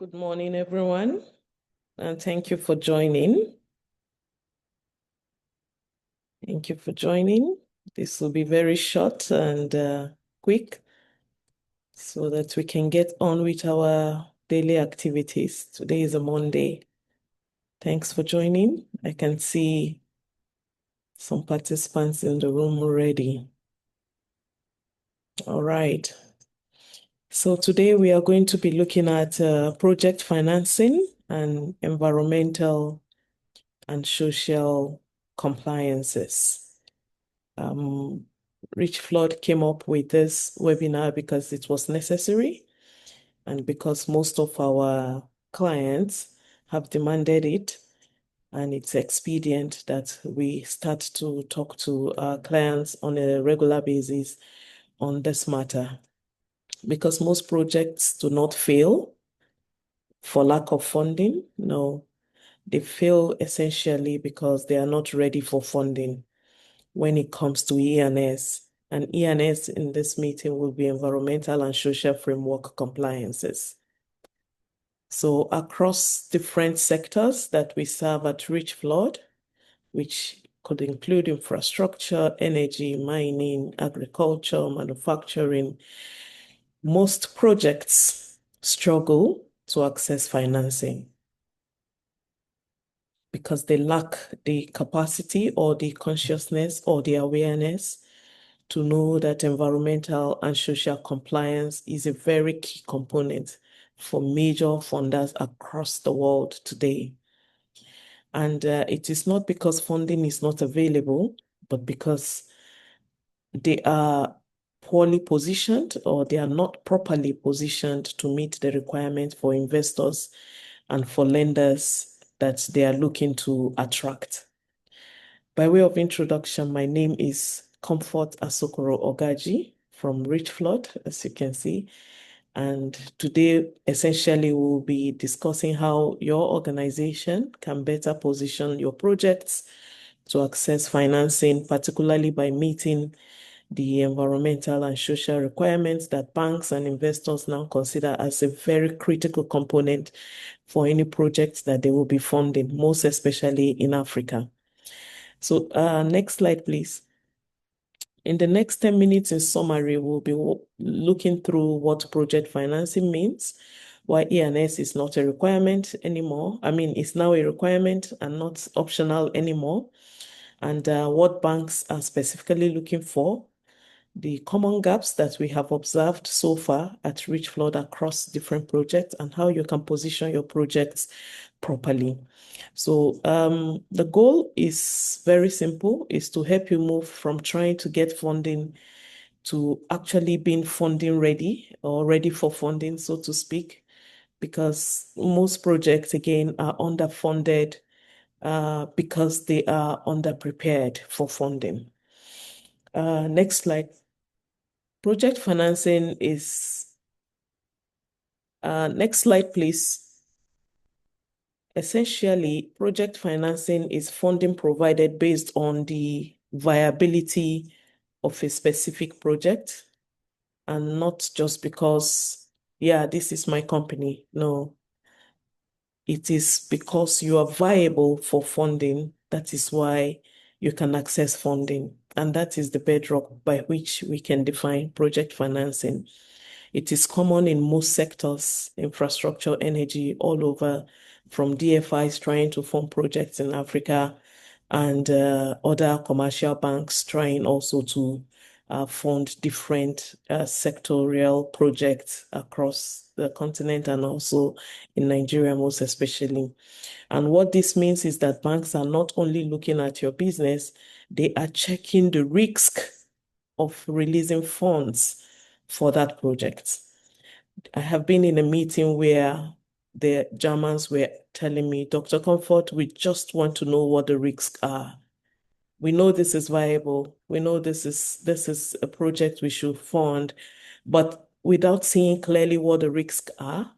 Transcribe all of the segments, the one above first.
Good morning, everyone, and thank you for joining. Thank you for joining. This will be very short and quick so that we can get on with our daily activities. Today is a Monday. Thanks for joining. I can see some participants in the room already. All right. So today we are going to be looking at project financing and environmental and social compliances. Rich Flood came up with this webinar because it was necessary and because most of our clients have demanded it, and it's expedient that we start to talk to our clients on a regular basis on this matter, because most projects do not fail for lack of funding. No, they fail essentially because they are not ready for funding when it comes to E&S. And E&S in this meeting will be environmental and social framework compliances. So across different sectors that we serve at Rich Flood, which could include infrastructure, energy, mining, agriculture, manufacturing, most projects struggle to access financing because they lack the capacity or the consciousness or the awareness to know that environmental and social compliance is a very key component for major funders across the world today. And it is not because funding is not available, but because they are poorly positioned or they are not properly positioned to meet the requirements for investors and for lenders that they are looking to attract. By way of introduction, my name is Comfort Asokoro Ogaji from Rich Flood, as you can see. And today, essentially, we'll be discussing how your organization can better position your projects to access financing, particularly by meeting the environmental and social requirements that banks and investors now consider as a very critical component for any projects that they will be funding, most especially in Africa. So next slide, please. In the next 10 minutes in summary, we'll be looking through what project financing means, why E&S is not a requirement anymore. I mean, it's now a requirement and not optional anymore. And what banks are specifically looking for, the common gaps that we have observed so far at Rich Flood across different projects, and how you can position your projects properly. So the goal is very simple, is to help you move from trying to get funding to actually being funding ready or ready for funding, so to speak, because most projects, again, are underfunded because they are underprepared for funding. Next slide. Project financing is, next slide, please. Essentially, project financing is funding provided based on the viability of a specific project and not just because, yeah, this is my company. No, it is because you are viable for funding. That is why you can access funding. And that is the bedrock by which we can define project financing. It is common in most sectors, infrastructure, energy, all over, from DFIs trying to fund projects in Africa and other commercial banks trying also to fund different sectorial projects across the continent and also in Nigeria, most especially. And what this means is that banks are not only looking at your business, they are checking the risk of releasing funds for that project. I have been in a meeting where the Germans were telling me, Dr. Comfort, we just want to know what the risks are. We know this is viable. We know this is a project we should fund, but without seeing clearly what the risks are,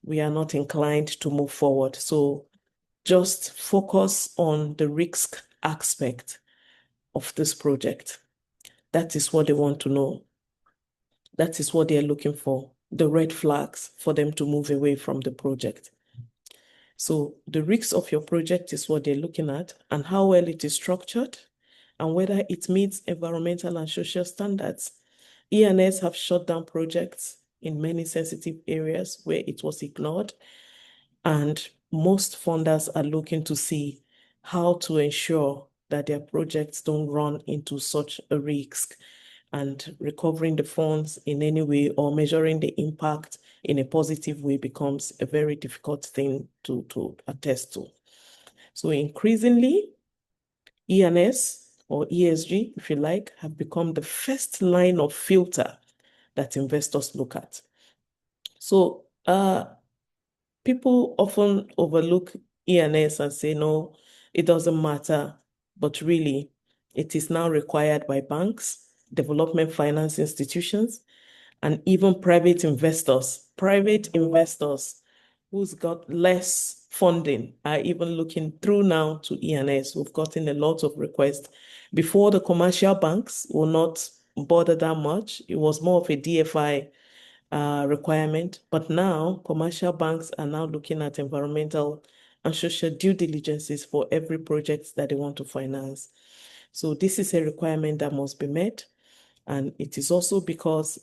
we are not inclined to move forward. So just focus on the risk aspect of this project. That is what they want to know. That is what they're looking for. the red flags for them to move away from the project. So the risks of your project is what they're looking at, and how well it is structured, and whether it meets environmental and social standards. E&S have shut down projects in many sensitive areas where it was ignored, and most funders are looking to see how to ensure that their projects don't run into such a risk, and recovering the funds in any way or measuring the impact in a positive way becomes a very difficult thing to attest to. So increasingly, E&S or ESG, if you like, have become the first line of filter that investors look at. So people often overlook E&S and say, no, it doesn't matter. But really, it is now required by banks, development finance institutions, and even private investors. Private investors who's got less funding are even looking through now to E&S. We've gotten a lot of requests. Before, the commercial banks will not bother that much. It was more of a DFI requirement. But now commercial banks are now looking at environmental and social due diligences for every project that they want to finance. So this is a requirement that must be met. And it is also because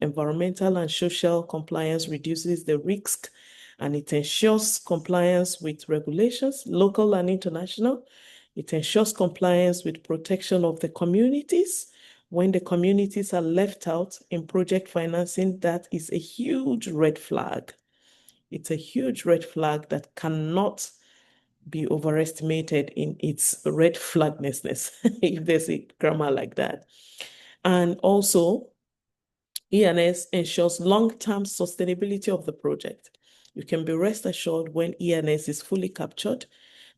environmental and social compliance reduces the risk, and it ensures compliance with regulations, local and international. It ensures compliance with protection of the communities. When the communities are left out in project financing, that is a huge red flag. It's a huge red flag that cannot be overestimated in its red flagness, if there's a grammar like that. And also, E&S ensures long-term sustainability of the project. You can be rest assured when E&S is fully captured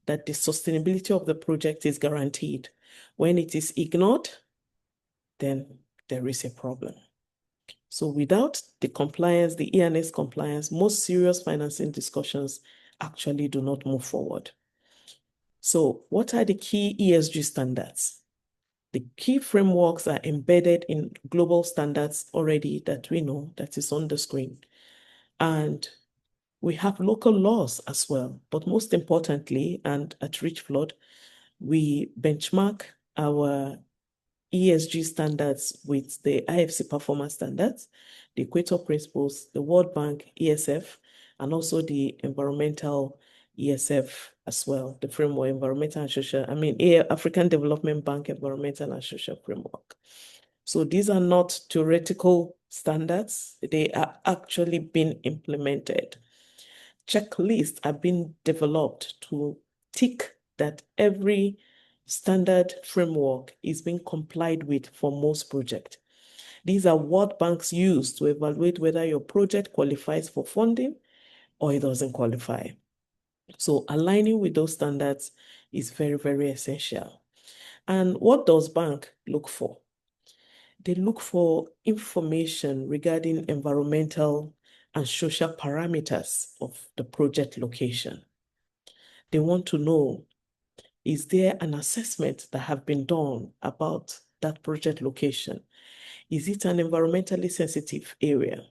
that the sustainability of the project is guaranteed. When it is ignored, then there is a problem. So without the compliance, the E&S compliance, most serious financing discussions actually do not move forward. So what are the key ESG standards? The key frameworks are embedded in global standards already that we know that is on the screen. And we have local laws as well. But most importantly, and at Richflood, we benchmark our ESG standards with the IFC performance standards, the Equator Principles, the World Bank ESF, and also the environmental ESF as well, the framework, environmental and social, African Development Bank environmental and social framework. So these are not theoretical standards, they are actually being implemented. Checklists are being developed to tick that every standard framework is being complied with for most projects. These are what banks use to evaluate whether your project qualifies for funding or it doesn't qualify. So aligning with those standards is very, very essential. And what does bank look for? They look for information regarding environmental and social parameters of the project location. They want to know, is there an assessment that have been done about that project location? Is it an environmentally sensitive area?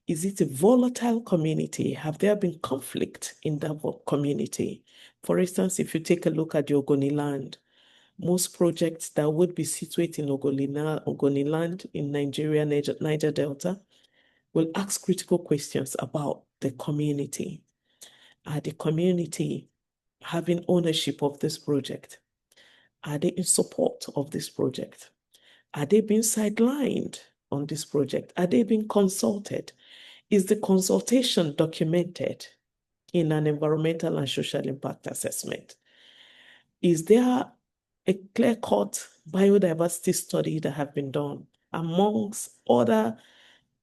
Is it a volatile community? Have there been conflict in that community? For instance, if you take a look at the Ogoni land, most projects that would be situated in Ogoni land in Nigeria, Niger Delta, will ask critical questions about the community. Are the community having ownership of this project? Are they in support of this project? Are they being sidelined on this project? Are they being consulted? Is the consultation documented in an environmental and social impact assessment? Is there a clear-cut biodiversity study that have been done amongst other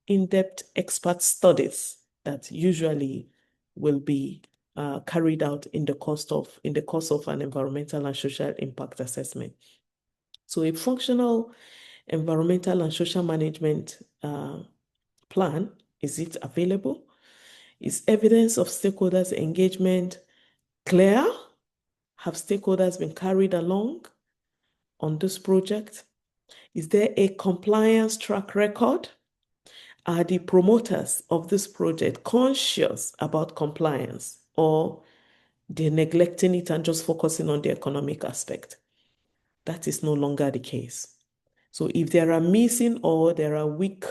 in-depth expert studies that usually will be carried out in the course of an environmental and social impact assessment? So a functional environmental and social management plan, is it available? Is evidence of stakeholders' engagement clear? Have stakeholders been carried along on this project? Is there a compliance track record? Are the promoters of this project conscious about compliance, or they're neglecting it and just focusing on the economic aspect? That is no longer the case. So if there are missing or there are weak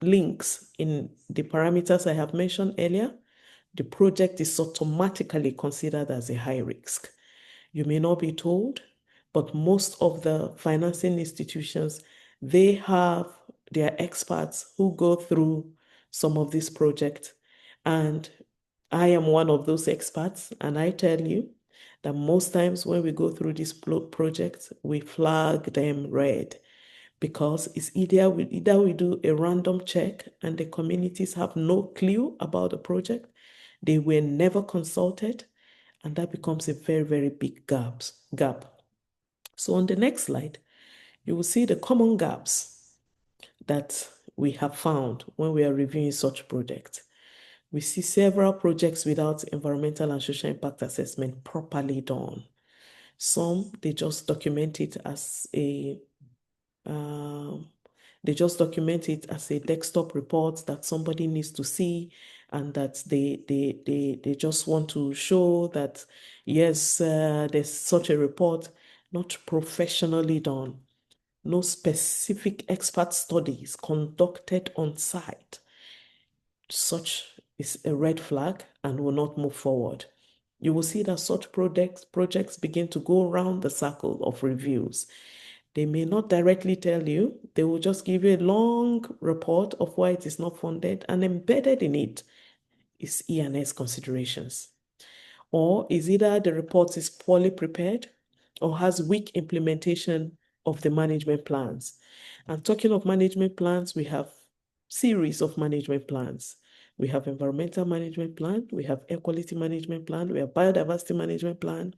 links in the parameters I have mentioned earlier, the project is automatically considered as a high risk. You may not be told, but most of the financing institutions, they have their experts who go through some of these projects. And I am one of those experts, and I tell you that most times when we go through these projects, we flag them red, because it's either we do a random check and the communities have no clue about the project, they were never consulted, and that becomes a very, very big gap. So on the next slide, you will see the common gaps that we have found when we are reviewing such projects. We see several projects without environmental and social impact assessment properly done. Some, they just document it as a desktop report that somebody needs to see, and that they just want to show that, yes, there's such a report, not professionally done. No specific expert studies conducted on site. Such is a red flag and will not move forward. You will see that such projects begin to go around the circle of reviews. They may not directly tell you, they will just give you a long report of why it is not funded, and embedded in it is E&S considerations. Or is either the report is poorly prepared or has weak implementation of the management plans. And talking of management plans, we have series of management plans. We have environmental management plan, we have air quality management plan, we have biodiversity management plan.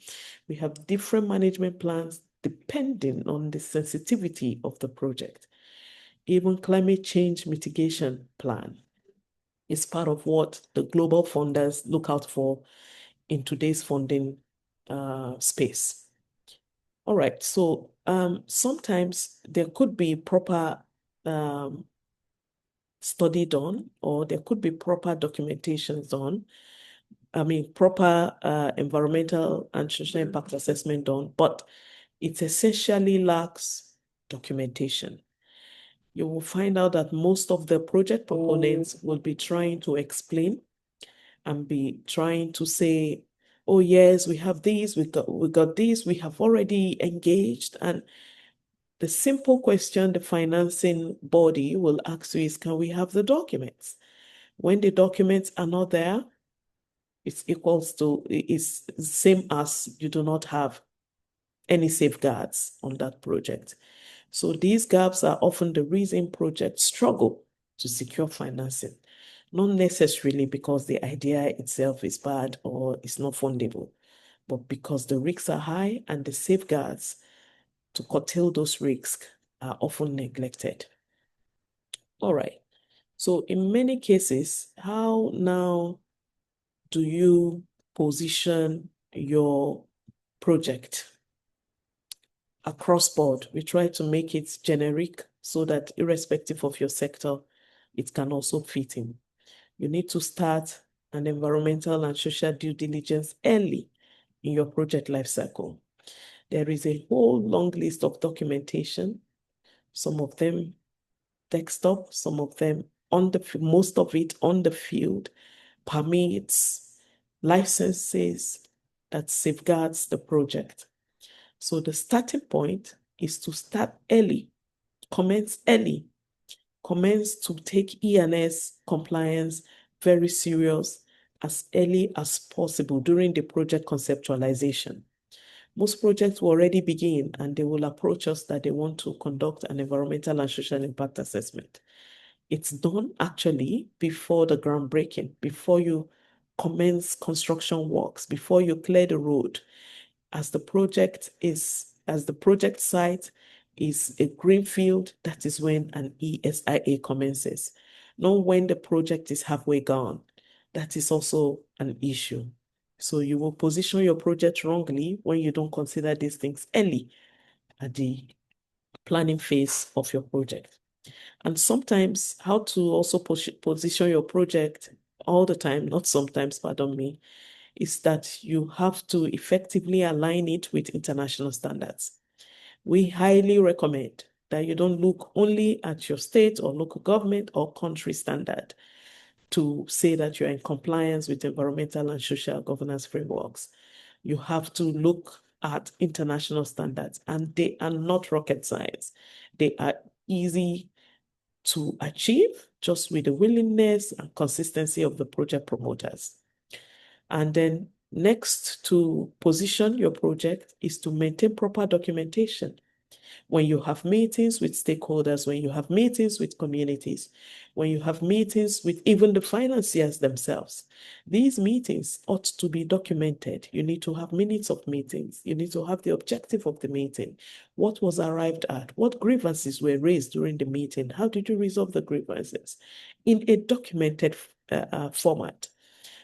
We have different management plans depending on the sensitivity of the project. Even climate change mitigation plan is part of what the global funders look out for in today's funding space. All right, so sometimes there could be proper study done, or there could be proper documentation done. Proper environmental and social impact assessment done, but it essentially lacks documentation. You will find out that most of the project proponents will be trying to explain and be trying to say, oh yes, we have this, we got this, we have already engaged. And the simple question the financing body will ask you is, can we have the documents? When the documents are not there, it's same as you do not have any safeguards on that project. So these gaps are often the reason projects struggle to secure financing, not necessarily because the idea itself is bad or is not fundable, but because the risks are high and the safeguards to curtail those risks are often neglected. All right. So in many cases, how now do you position your project? Across board, we try to make it generic so that irrespective of your sector, it can also fit in. You need to start an environmental and social due diligence early in your project lifecycle. There is a whole long list of documentation, some of them desktop, some of them most of it on the field, permits, licenses that safeguards the project. So the starting point is to start early, commence early, commence to take E&S compliance very serious as early as possible during the project conceptualization. Most projects will already begin and they will approach us that they want to conduct an environmental and social impact assessment. It's done actually before the groundbreaking, before you commence construction works, before you clear the road. As the project site is a greenfield, that is when an ESIA commences. Not when the project is halfway gone. That is also an issue. So you will position your project wrongly when you don't consider these things early at the planning phase of your project. And sometimes how to also position your project all the time, not sometimes, pardon me, is that you have to effectively align it with international standards. We highly recommend that you don't look only at your state or local government or country standard to say that you're in compliance with environmental and social governance frameworks. You have to look at international standards, and they are not rocket science. They are easy to achieve just with the willingness and consistency of the project promoters. And then next to position your project is to maintain proper documentation. When you have meetings with stakeholders, when you have meetings with communities, when you have meetings with even the financiers themselves, these meetings ought to be documented. You need to have minutes of meetings. You need to have the objective of the meeting. What was arrived at? What grievances were raised during the meeting? How did you resolve the grievances? In a documented format.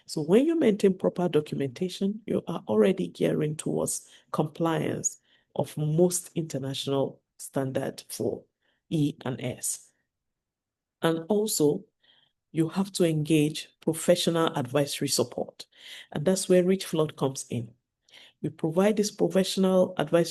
So when you maintain proper documentation, you are already gearing towards compliance of most international standard for E and S. And also, you have to engage professional advisory support. And that's where Rich Flood comes in. We provide this professional advisory